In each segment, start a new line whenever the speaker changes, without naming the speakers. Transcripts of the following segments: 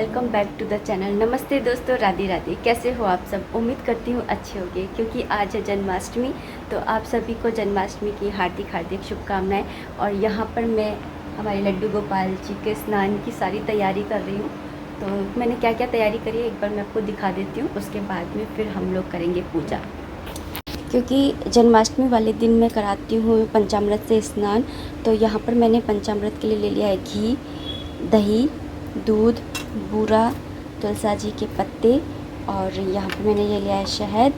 Welcome back to the channel. नमस्ते दोस्तों, राधे राधे। कैसे हो आप सब? उम्मीद करती हूँ अच्छे होंगे, क्योंकि आज है जन्माष्टमी। तो आप सभी को जन्माष्टमी की हार्दिक हार्दिक शुभकामनाएं। और यहाँ पर मैं हमारे लड्डू गोपाल जी के स्नान की सारी तैयारी कर रही हूँ। तो मैंने क्या क्या तैयारी करी है एक बार मैं आपको दिखा देती हूँ, उसके बाद में फिर हम लोग करेंगे पूजा। क्योंकि जन्माष्टमी वाले दिन मैं कराती हूँ पंचामृत से स्नान। तो यहाँ पर मैंने पंचामृत के लिए ले लिया है घी, दही, दूध, बूरा, तुलसा जी के पत्ते, और यहाँ पे मैंने ये लिया है शहद,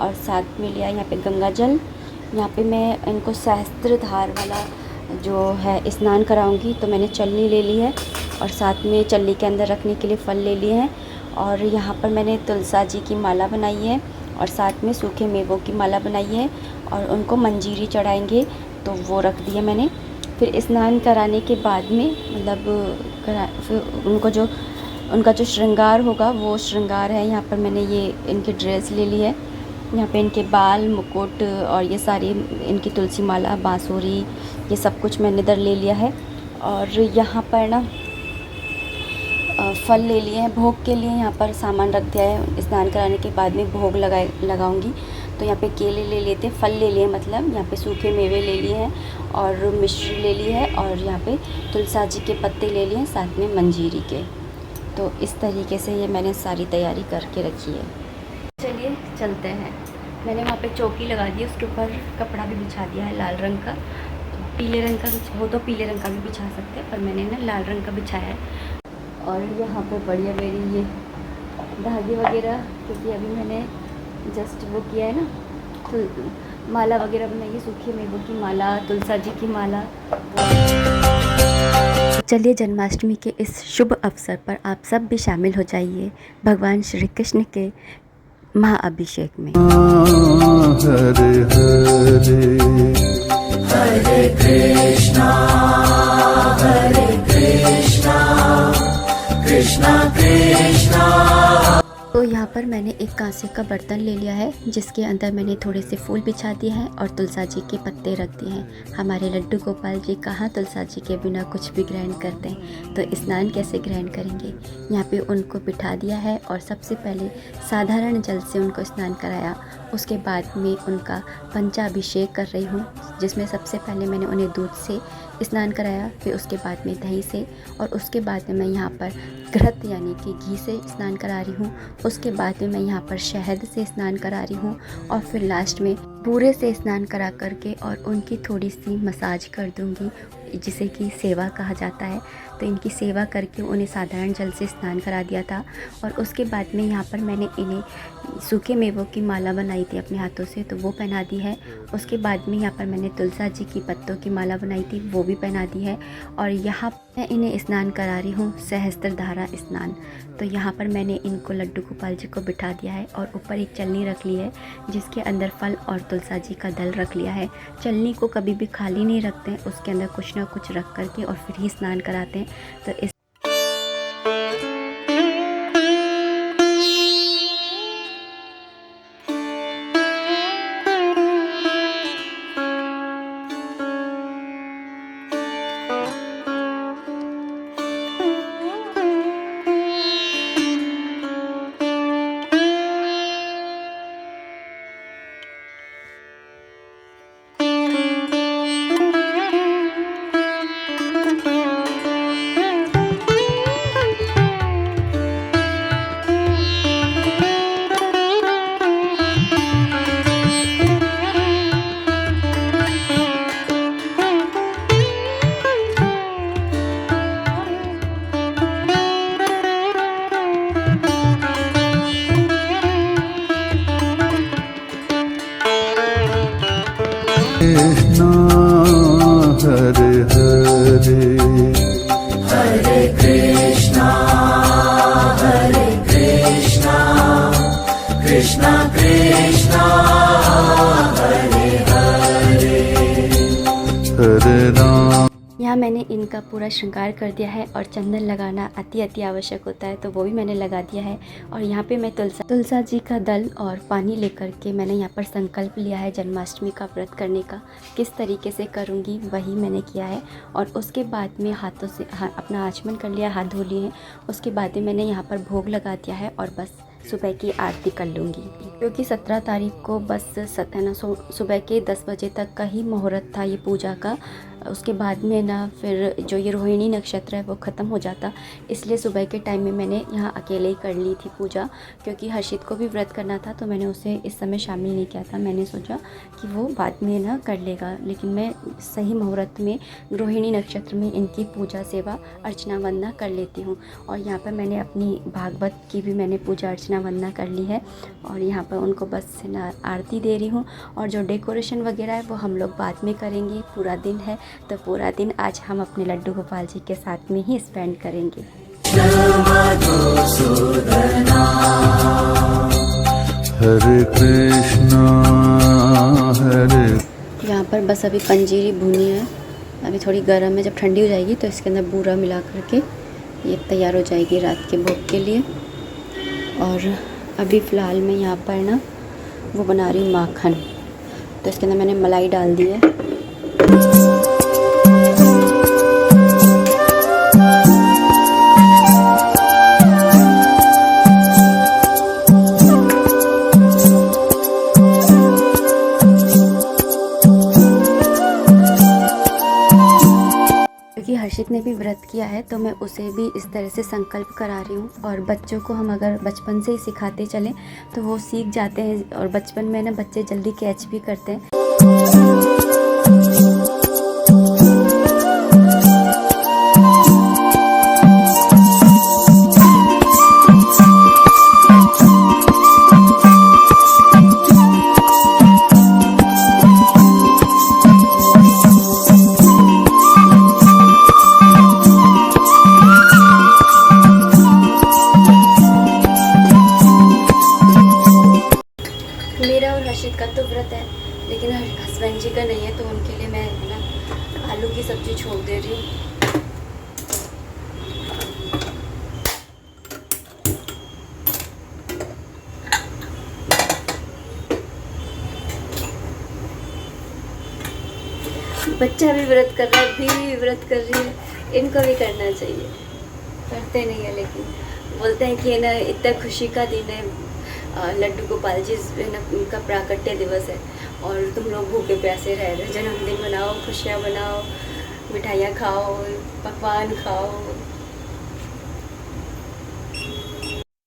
और साथ में लिया है यहाँ पे गंगा जल। यहाँ पे मैं इनको सहस्त्रधार वाला जो है स्नान कराऊंगी। तो मैंने चलनी ले ली है, और साथ में चलनी के अंदर रखने के लिए फल ले लिए हैं। और यहाँ पर मैंने तुलसा जी की माला बनाई है, और साथ में सूखे मेवों की माला बनाई है, और उनको मंजीरी चढ़ाएंगे तो वो रख दिया मैंने। फिर स्नान कराने के बाद में फिर उनका जो श्रृंगार होगा वो श्रृंगार है। यहाँ पर मैंने ये इनकी ड्रेस ले ली है। यहाँ पे इनके बाल, मुकुट और ये सारी इनकी तुलसी माला, बांसुरी, ये सब कुछ मैंने इधर ले लिया है। और यहाँ पर ना फल ले लिए हैं भोग के लिए। यहाँ पर सामान रख दिया है, स्नान कराने के बाद में भोग लगाऊंगी। तो यहाँ पे केले ले लेते हैं, फल ले लिए, मतलब यहाँ पे सूखे मेवे ले लिए हैं, और मिश्री ले ली है, और यहाँ पे तुलसा जी के पत्ते ले लिए हैं, साथ में मंजीरी के। तो इस तरीके से ये मैंने सारी तैयारी करके रखी है। चलिए चलते हैं। मैंने वहाँ पे चौकी लगा दी, उसके ऊपर कपड़ा भी बिछा दिया है लाल रंग का। पीले रंग का हो तो पीले रंग का भी बिछा सकते हैं, पर मैंने ना लाल रंग का बिछाया है। और यहाँ पे बढ़िया मेरी ये धागे वगैरह, क्योंकि अभी मैंने जस्ट वो किया है ना, तो माला वगैरह बनाई, सूखे मेवों की माला, तुलसा जी की माला। चलिए जन्माष्टमी के इस शुभ अवसर पर आप सब भी शामिल हो जाइए भगवान श्री कृष्ण के महाअभिषेक में।
हरे हरे हरे कृष्णा कृष्णा कृष्णा।
तो यहाँ पर मैंने एक कांसे का बर्तन ले लिया है, जिसके अंदर मैंने थोड़े से फूल बिछा दिए हैं और तुलसा जी के पत्ते रख दिए हैं। हमारे लड्डू गोपाल जी कहाँ तुलसा जी के बिना कुछ भी ग्रहण करते हैं, तो स्नान कैसे ग्रहण करेंगे। यहाँ पे उनको बिठा दिया है, और सबसे पहले साधारण जल से उनको स्नान कराया। उसके बाद में उनका पंचाभिषेक कर रही हूँ, जिसमें सबसे पहले मैंने उन्हें दूध से स्नान कराया, फिर उसके बाद में दही से, और उसके बाद में मैं यहाँ पर घृत यानी कि घी से स्नान करा रही हूँ। उसके बाद में मैं यहाँ पर शहद से स्नान करा रही हूँ, और फिर लास्ट में बूरे से स्नान करा करके और उनकी थोड़ी सी मसाज कर दूँगी, जिसे कि सेवा कहा जाता है। तो इनकी सेवा करके उन्हें साधारण जल से स्नान करा दिया था। और उसके बाद में यहाँ पर मैंने इन्हें सूखे मेवों की माला बनाई थी अपने हाथों से, तो वो पहना दी है। उसके बाद में यहाँ पर मैंने तुलसा जी की पत्तों की माला बनाई थी, वो भी पहना दी है। और यहाँ मैं इन्हें स्नान करा रही हूँ सहस्त्रधारा स्नान। तो यहाँ पर मैंने इनको लड्डू गोपाल जी को बिठा दिया है, और ऊपर एक चलनी रख ली है, जिसके अंदर फल और तुलसा जी का दल रख लिया है। चलनी को कभी भी खाली नहीं रखते हैं, उसके अंदर कुछ ना कुछ रख करके और फिर ही स्नान कराते हैं। तो इस
कृष्णा हरे हरे हरे कृष्णा कृष्णा कृष्णा हरे हरे हरे राम।
यहाँ मैंने इनका पूरा श्रृंगार कर दिया है और चंदन लगाना अति आवश्यक होता है, तो वो भी मैंने लगा दिया है। और यहाँ पे मैं तुलसा जी का दल और पानी लेकर के मैंने यहाँ पर संकल्प लिया है जन्माष्टमी का व्रत करने का। किस तरीके से करूँगी वही मैंने किया है। और उसके बाद में हाथों से अपना आचमन कर लिया, हाथ धो लिए हैं। उसके बाद में मैंने यहाँ पर भोग लगा दिया है और बस सुबह की आरती कर लूँगी, क्योंकि 17 तारीख को बस सुबह के 10 बजे तक का ही मुहूर्त था ये पूजा का। उसके बाद में ना फिर जो ये रोहिणी नक्षत्र है वो ख़त्म हो जाता, इसलिए सुबह के टाइम में मैंने यहाँ अकेले ही कर ली थी पूजा, क्योंकि हर्षित को भी व्रत करना था तो मैंने उसे इस समय शामिल नहीं किया था। मैंने सोचा कि वो बाद में ना कर लेगा, लेकिन मैं सही मुहूर्त में रोहिणी नक्षत्र में इनकी पूजा सेवा अर्चना वंदना कर लेती हूँ। और यहाँ पर मैंने अपनी भागवत की भी मैंने पूजा अर्चना वंदना कर ली है और यहाँ पर उनको बस ना आरती दे रही हूँ। और जो डेकोरेशन वगैरह है वो हम लोग बाद में करेंगे, पूरा दिन है तो पूरा दिन आज हम अपने लड्डू गोपाल जी के साथ में ही स्पेंड करेंगे।
हरे कृष्णा हरे।
यहाँ पर बस अभी पंजीरी भुनी है, अभी थोड़ी गर्म है, जब ठंडी हो जाएगी तो इसके अंदर बूरा मिला करके ये तैयार हो जाएगी रात के भोग के लिए। और अभी फ़िलहाल मैं यहाँ पर ना वो बना रही हूँ माखन, तो इसके अंदर मैंने मलाई डाल दी है। क्योंकि हर्षित ने भी व्रत किया है तो मैं उसे भी इस तरह से संकल्प करा रही हूँ। और बच्चों को हम अगर बचपन से ही सिखाते चलें तो वो सीख जाते हैं, और बचपन में ना बच्चे जल्दी कैच भी करते हैं। मेरा और हर्षित का तो व्रत है, लेकिन हस्बैंड जी का नहीं है, तो उनके लिए मैं ना आलू की सब्ज़ी छोड़ दे रही हूँ। बच्चा भी व्रत कर रहा है, बीवी भी व्रत कर रही है, इनको भी करना चाहिए। करते नहीं है, लेकिन बोलते हैं कि ना इतना खुशी का दिन है, लड्डू गोपाल जी ना उनका प्राकट्य दिवस है और तुम लोग भूखे प्यासे रह रहे हो। जन्मदिन मनाओ, खुशियाँ मनाओ, मिठाइयाँ खाओ, पकवान खाओ।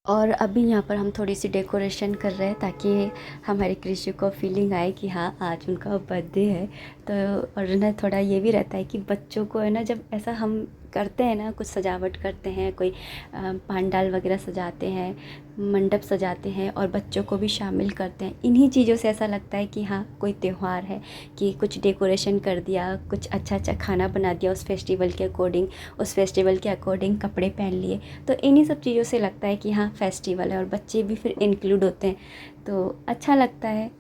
और अभी यहाँ पर हम थोड़ी सी डेकोरेशन कर रहे हैं ताकि हमारे कृषि को फीलिंग आए कि हाँ आज उनका बर्थडे है। तो और ना थोड़ा ये भी रहता है कि बच्चों को है ना, जब ऐसा हम करते हैं ना, कुछ सजावट करते हैं, कोई पंडाल वगैरह सजाते हैं, मंडप सजाते हैं और बच्चों को भी शामिल करते हैं, इन्हीं चीज़ों से ऐसा लगता है कि हाँ कोई त्यौहार है, कि कुछ डेकोरेशन कर दिया, कुछ अच्छा खाना बना दिया उस फेस्टिवल के अकॉर्डिंग, उस फेस्टिवल के अकॉर्डिंग कपड़े पहन लिए, तो इन्हीं सब चीज़ों से लगता है कि हाँ फेस्टिवल है। और बच्चे भी फिर इंक्लूड होते हैं तो अच्छा लगता है।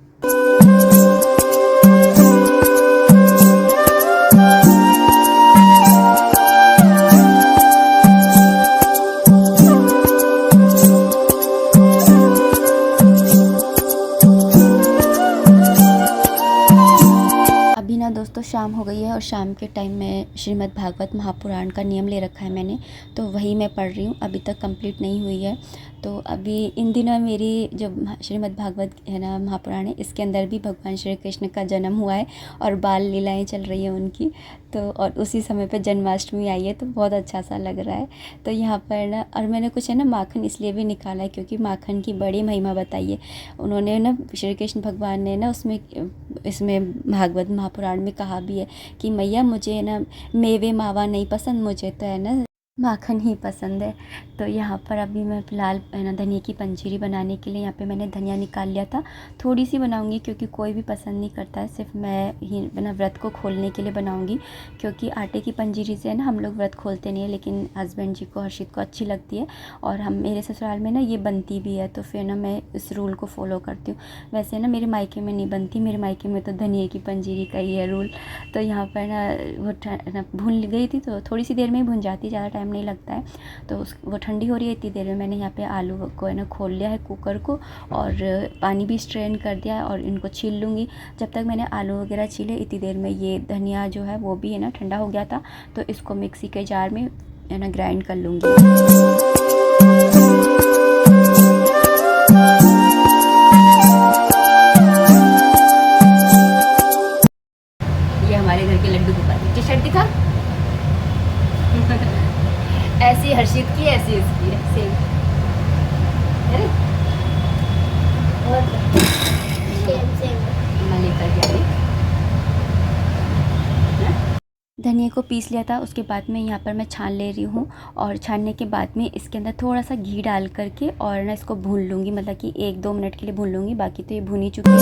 दोस्तों शाम हो गई है और शाम के टाइम में श्रीमद् भागवत महापुराण का नियम ले रखा है मैंने, तो वही मैं पढ़ रही हूँ। अभी तक कंप्लीट नहीं हुई है, तो अभी इन दिनों मेरी जो श्रीमद् भागवत है ना महापुराण है, इसके अंदर भी भगवान श्री कृष्ण का जन्म हुआ है और बाल लीलाएं चल रही हैं उनकी, तो और उसी समय पे जन्माष्टमी आई है, तो बहुत अच्छा सा लग रहा है। तो यहाँ पर ना, और मैंने कुछ है ना माखन इसलिए भी निकाला है क्योंकि माखन की बड़ी महिमा बताई है उन्होंने ना, श्री कृष्ण भगवान ने ना इसमें भागवत महापुराण में कहा भी है कि मैया मुझे ना मेवे मावा नहीं पसंद, मुझे तो है ना माखन ही पसंद है। तो यहाँ पर अभी मैं फ़िलहाल है ना धनिया की पंजीरी बनाने के लिए यहाँ पे मैंने धनिया निकाल लिया था। थोड़ी सी बनाऊँगी क्योंकि कोई भी पसंद नहीं करता है, सिर्फ मैं ही ना व्रत को खोलने के लिए बनाऊँगी। क्योंकि आटे की पंजीरी से है ना हम लोग व्रत खोलते नहीं है, लेकिन हस्बैंड जी को, हर्षित को अच्छी लगती है और हम मेरे ससुराल में ना ये बनती भी है, तो फिर ना मैं इस रूल को फॉलो करती हूँ। वैसे ना मेरे मायके में नहीं बनती, मेरे मायके में तो धनिया की पंजीरी का ही है रूल। तो यहाँ पर ना वो भून गई थी, तो थोड़ी सी देर में ही भुन जाती है, ज़्यादा टाइम नहीं लगता है। तो वो ठंडी हो रही है, इतनी देर में मैंने यहाँ पे आलू को है ना खोल लिया है कुकर को, और पानी भी स्ट्रेन कर दिया है और इनको छील लूँगी। जब तक मैंने आलू वगैरह छीले, इतनी देर में ये धनिया जो है वो भी है ना ठंडा हो गया था, तो इसको मिक्सी के जार में है ना ग्राइंड कर लूँगी। ये हमारे घर के लड्डू गोपाल टी शर्ट दिखा ऐसी हर्षित की, ऐसी इसकी है सेम। अरे और सेम मैं लेकर के आई। धनिया को पीस लिया था, उसके बाद में यहाँ पर मैं छान ले रही हूँ, और छानने के बाद में इसके अंदर थोड़ा सा घी डाल करके और ना इसको भून लूँगी, मतलब कि 1-2 मिनट के लिए भून लूँगी। बाकी तो ये भून ही चुकी है।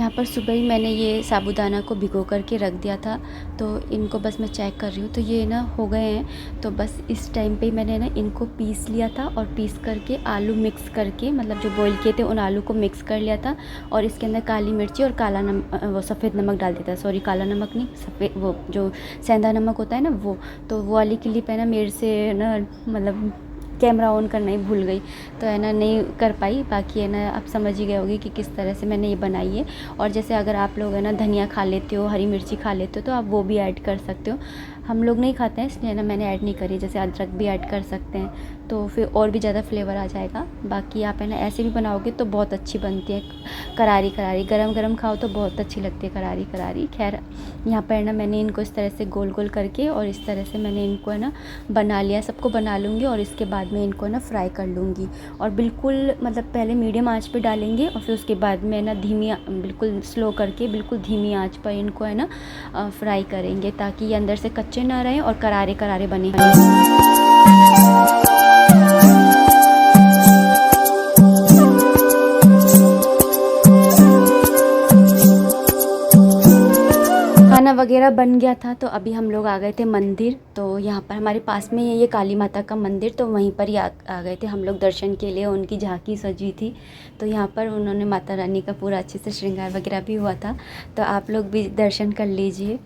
पर सुबह ही मैंने ये साबूदाना को भिगो करके रख दिया था, तो इनको बस मैं चेक कर रही हूँ, तो ये ना हो गए हैं। तो बस इस टाइम पे मैंने ना इनको पीस लिया था, और पीस करके आलू मिक्स करके, मतलब जो बॉईल किए थे उन आलू को मिक्स कर लिया था, और इसके अंदर काली मिर्ची और काला वो सफ़ेद नमक डाल दिया था। सॉरी, काला नमक नहीं, सफ़ेद वो जो सेंधा नमक होता है ना वो। तो वो वाली क्लिप है ना मेरे से ना, मतलब कैमरा ऑन करना ही भूल गई, तो है ना नहीं कर पाई। बाकी है ना आप समझ ही गए होगी कि किस तरह से मैंने ये बनाई है। और जैसे अगर आप लोग है ना धनिया खा लेते हो, हरी मिर्ची खा लेते हो, तो आप वो भी ऐड कर सकते हो। हम लोग नहीं खाते हैं, इसलिए ना मैंने ऐड नहीं करी। जैसे अदरक भी ऐड कर सकते हैं, तो फिर और भी ज़्यादा फ्लेवर आ जाएगा। बाकी आप है ना ऐसे भी बनाओगे तो बहुत अच्छी बनती है, करारी करारी, गरम गरम खाओ तो बहुत अच्छी लगती है करारी करारी। खैर, यहाँ पर ना मैंने इनको इस तरह से गोल गोल करके और इस तरह से मैंने इनको है ना बना लिया। सबको बना लूँगी और इसके बाद में इनको ना फ्राई कर लूँगी, और बिल्कुल मतलब पहले मीडियम आंच पे डालेंगे, और फिर उसके बाद में ना बिल्कुल स्लो करके, बिल्कुल धीमी आंच पर इनको है ना फ्राई करेंगे, ताकि ये अंदर से कच्चे ना रहें और करारे करारे बने। खाना वगैरह बन गया था, तो अभी हम लोग आ गए थे मंदिर। तो यहाँ पर हमारे पास में ये काली माता का मंदिर, तो वहीं पर ही आ गए थे हम लोग दर्शन के लिए। उनकी झांकी सजी थी, तो यहाँ पर उन्होंने माता रानी का पूरा अच्छे से श्रृंगार वगैरह भी हुआ था, तो आप लोग भी दर्शन कर लीजिए।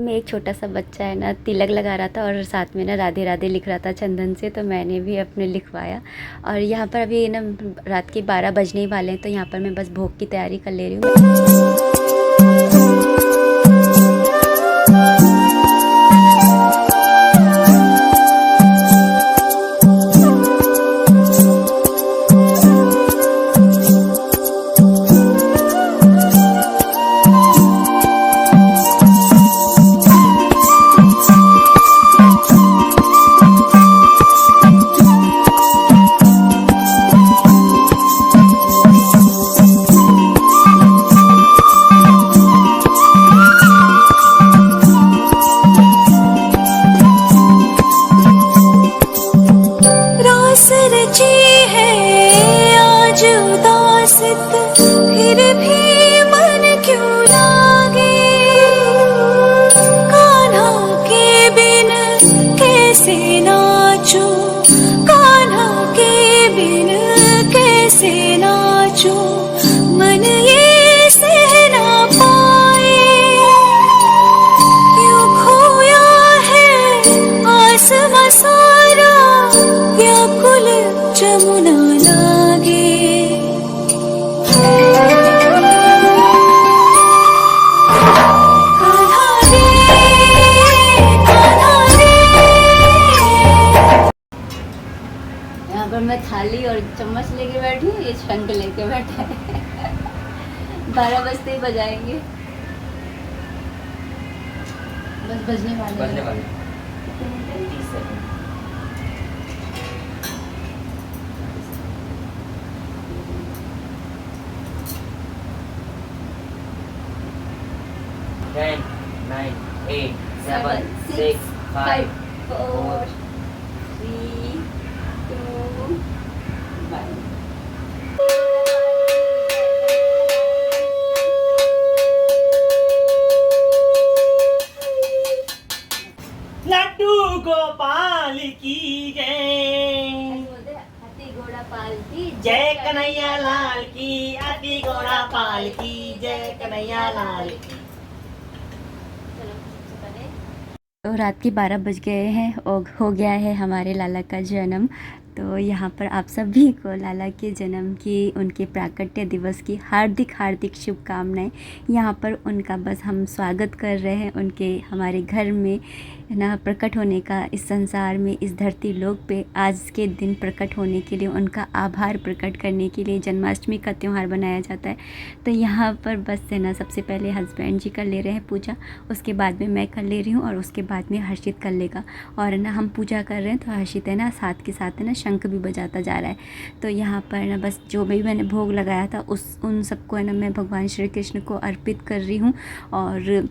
में एक छोटा सा बच्चा है ना तिलक लगा रहा था, और साथ में ना राधे राधे लिख रहा था चंदन से, तो मैंने भी अपने लिखवाया। और यहाँ पर अभी ना रात के 12 बजने ही वाले हैं, तो यहाँ पर मैं बस भोग की तैयारी कर ले रही हूँ। मैं थाली और चम्मच लेके बैठी हूँ, ये शंख लेके बैठा है। 12 बजते ही बजाएंगे, बस बजने वाले।
7, 6, 5,
4, 3, 2, 1.
लड्डू गोपाल की जय,
हाथी घोड़ा पाल की
जय कन्हैया लाल की, हाथी घोड़ा पाल की जय, कन्हैया लाल की।
तो रात के 12 बज गए हैं और हो गया है हमारे लाला का जन्म। तो यहाँ पर आप सभी को लाला के जन्म की, उनके प्राकट्य दिवस की हार्दिक हार्दिक शुभकामनाएं। यहाँ पर उनका बस हम स्वागत कर रहे हैं, उनके हमारे घर में ना प्रकट होने का, इस संसार में, इस धरती लोक पे आज के दिन प्रकट होने के लिए, उनका आभार प्रकट करने के लिए जन्माष्टमी का त्यौहार बनाया जाता है। तो यहाँ पर बस है ना, सबसे पहले हस्बैंड जी कर ले रहे हैं पूजा, उसके बाद में मैं कर ले रही हूँ और उसके बाद में हर्षित कर लेगा। और ना हम पूजा कर रहे हैं तो हर्षित है ना साथ के साथ है ना शंख भी बजाता जा रहा है। तो यहाँ पर ना बस जो भी मैंने भोग लगाया था उन सबको है ना मैं भगवान श्री कृष्ण को अर्पित कर रही हूँ। और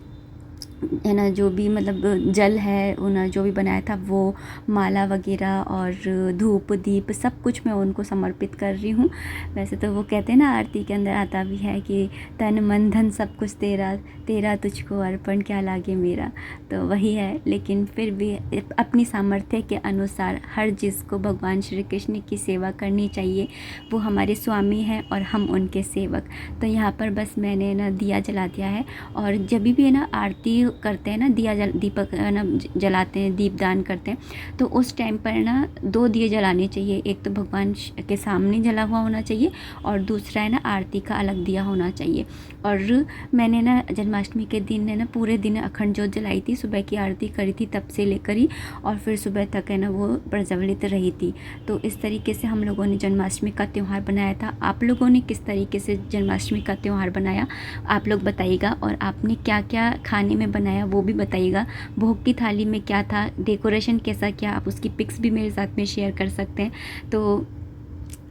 है ना जो भी मतलब जल है, उन्होंने जो भी बनाया था वो माला वगैरह और धूप दीप सब कुछ मैं उनको समर्पित कर रही हूँ। वैसे तो वो कहते हैं ना, आरती के अंदर आता भी है कि तन मन धन सब कुछ तेरा, तेरा तुझको अर्पण क्या लागे मेरा। तो वही है, लेकिन फिर भी अपनी सामर्थ्य के अनुसार हर चीज़ को भगवान श्री कृष्ण की सेवा करनी चाहिए। वो हमारे स्वामी हैं और हम उनके सेवक। तो यहाँ पर बस मैंने ना दिया जला दिया है। और जब भी है ना आरती करते हैं ना, दीपक ना जलाते हैं, दीपदान करते हैं, तो उस टाइम पर ना 2 दिए जलाने चाहिए। एक तो भगवान के सामने जला हुआ होना चाहिए और दूसरा है ना आरती का अलग दिया होना चाहिए। और मैंने ना जन्माष्टमी के दिन है ना पूरे दिन अखंड ज्योत जलाई थी, सुबह की आरती करी थी तब से लेकर ही, और फिर सुबह तक है ना वो प्रज्वलित रही थी। तो इस तरीके से हम लोगों ने जन्माष्टमी का त्यौहार बनाया था। आप लोगों ने किस तरीके से जन्माष्टमी का त्यौहार बनाया आप लोग बताइएगा, और आपने क्या क्या खाने में बनाया वो भी बताइएगा। भोग की थाली में क्या था, डेकोरेशन कैसा किया, आप उसकी पिक्स भी मेरे साथ में शेयर कर सकते हैं। तो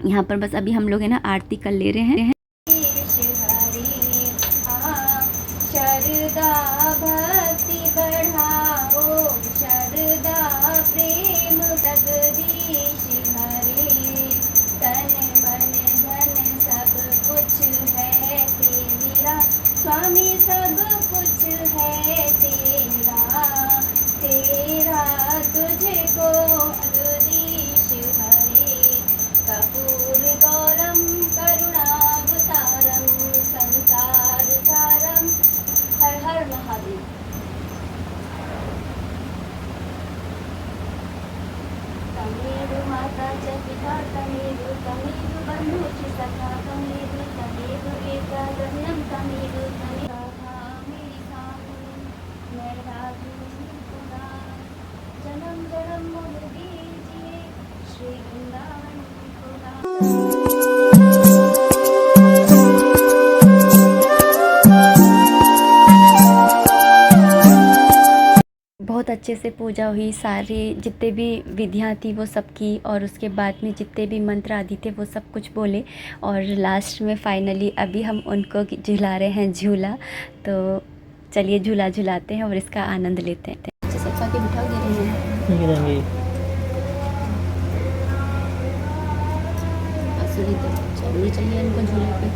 यहाँ पर बस अभी हम लोग है ना आरती कर ले रहे हैं। शरदा भक्ति बढ़ाओ, शरदा प्रेम जगदीश हरे, तन मन धन सब कुछ है तेरा स्वामी, सब कुछ है तेरा, तेरा तुझको जगदीश हरे, कपूर गौरम करुणावतारम, संसार सारम, हर हर महादेव। तमेरु माता च पिता तमेरु, तमेरु बंधु च सखा तमेरु, तमेरु एका गम्यं तमेरु, तमेरु मेरी सामने मैं राजू पुरा, जन्म जन्म मोह दीजिए श्री वृंदावन पुरा। बहुत अच्छे से पूजा हुई, सारी जितने भी विधियाँ थी वो सब की, और उसके बाद में जितने भी मंत्र आदि थे वो सब कुछ बोले, और लास्ट में फाइनली अभी हम उनको झुला रहे हैं झूला। तो चलिए झूला झुलाते हैं और इसका आनंद लेते हैं। अच्छा सब के बिठाओ दे रहे हैं, चलिए इनको झूले पे।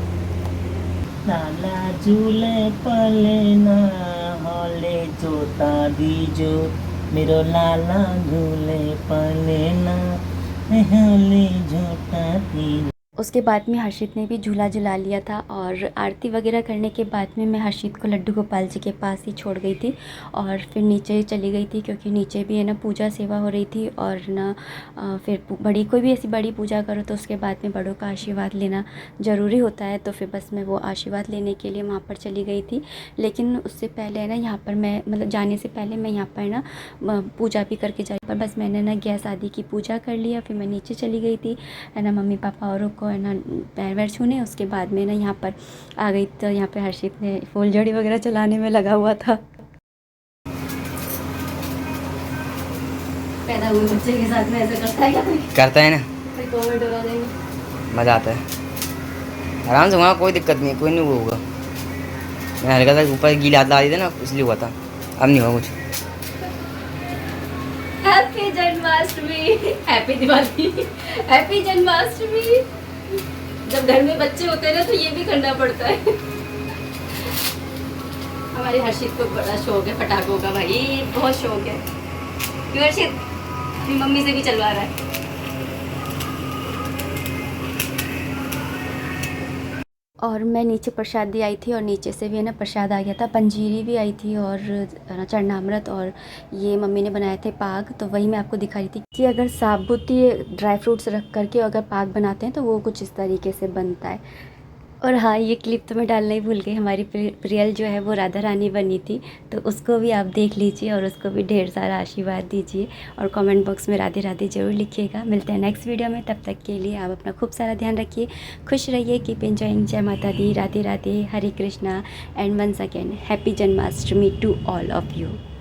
लाला झूले पलेना होले जोता दीजो, मेरो लाला झूले पलेना होले जोता दीजो।
उसके बाद में हर्षित ने भी झूला झुला लिया था, और आरती वगैरह करने के बाद में मैं हर्षित को लड्डू गोपाल जी के पास ही छोड़ गई थी और फिर नीचे चली गई थी, क्योंकि नीचे भी है ना पूजा सेवा हो रही थी। और ना फिर बड़ी कोई भी ऐसी बड़ी पूजा करो तो उसके बाद में बड़ों का आशीर्वाद लेना ज़रूरी होता है। तो फिर बस मैं वो आशीर्वाद लेने के लिए वहाँ पर चली गई थी। लेकिन उससे पहले है ना यहाँ पर मैं मतलब जाने से पहले मैं यहाँ पर ना पूजा भी करके जाई, पर बस मैंने ना गैस आदि की पूजा कर लिया, फिर मैं नीचे चली गई थी है ना मम्मी पापा औरों को है ना पैर वैर छूने। उसके बाद में ना यहाँ पर आ गई, तो यहाँ पे हर्षित ने फूलझड़ी वगैरह चलाने में लगा हुआ था। पैदा हुए बच्चे के साथ में ऐसा करता है क्या कोई?
करता है ना,
कोई कमेंट उड़ा देंगे,
मज़ा आता है। आराम से वहाँ कोई दिक्कत नहीं, कोई नहीं होगा। मैं हल्का सा ऊपर गीला हाथ ला दी थी ना इसलिए हुआ था, अब नहीं हुआ कुछ।
Janmashtami, happy Diwali, happy Janmashtami. जब घर में बच्चे होते हैं ना तो ये भी करना पड़ता है। हमारे हर्षित को बड़ा शौक है पटाखों का, भाई बहुत शौक है। क्यों हर्षित, अपनी मम्मी से भी चलवा रहा है। और मैं नीचे प्रसादी आई थी और नीचे से भी है ना प्रसाद आ गया था, पंजीरी भी आई थी और चरणामृत, और ये मम्मी ने बनाए थे पाग। तो वही मैं आपको दिखा रही थी कि अगर साबुती ड्राई फ्रूट्स रख करके अगर पाग बनाते हैं तो वो कुछ इस तरीके से बनता है। और हाँ, ये क्लिप तो मैं डालना ही भूल गई, हमारी प्रियल जो है वो राधा रानी बनी थी, तो उसको भी आप देख लीजिए और उसको भी ढेर सारा आशीर्वाद दीजिए और कमेंट बॉक्स में राधे राधे ज़रूर लिखिएगा। मिलते हैं नेक्स्ट वीडियो में, तब तक के लिए आप अपना खूब सारा ध्यान रखिए, खुश रहिए, कीप एंजॉइंग। जय Mata Di, Radhe Radhe, Hare Krishna and once again happy Janmashtami to all of you.